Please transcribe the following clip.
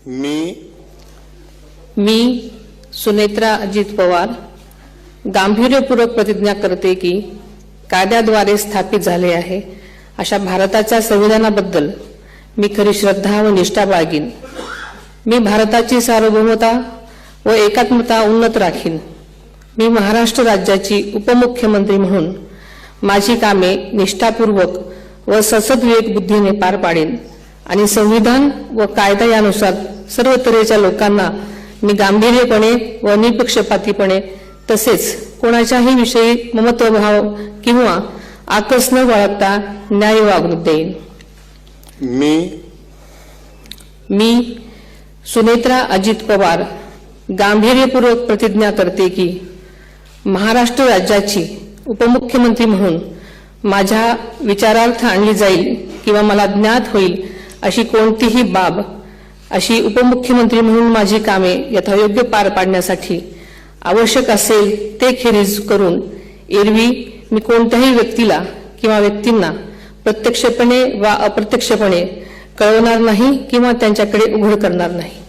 मी सुनेत्रा अजित पवार गांभीर्यपूर्वक प्रतिज्ञा करते की कायद्याद्वारे स्थापित झाले आहे अशा भारताच्या संविधानाबद्दल मी खरी श्रद्धा व निष्ठा बाळगीन। मी भारताची सार्वभौमता व एकात्मता उन्नत राखीन। मी महाराष्ट्र राज्याची उपमुख्यमंत्री म्हणून माझी कामे निष्ठापूर्वक व ससद्विवेक बुद्धीने पार पाडेन आणि संविधान व कायदा यानुसार सर्व तऱ्हेच्या लोकांना मी गांभीर्यपणे व निपक्षपातीपणे तसेच कोणाच्याही विषयी ममत्वभाव किंवा आकस न बाळगता न्याय वागणूक देईन। मी सुनेत्रा अजित पवार गांभीर्यपूर्वक प्रतिज्ञा करते की महाराष्ट्र राज्याची उपमुख्यमंत्री म्हणून माझ्या विचारार्थ आणली जाईल किंवा मला ज्ञात होईल अशी कोणतीही बाब अशी उपमुख्यमंत्री म्हणून माझी कामे यथायोग्य पार पाडण्यासाठी आवश्यक असेल ते खेरीज करून एरवी मी कोणत्याही व्यक्तीला किंवा व्यक्तींना प्रत्यक्षपणे वा अप्रत्यक्षपणे कळवणार नाही किंवा त्यांच्याकडे उघड करणार नाही।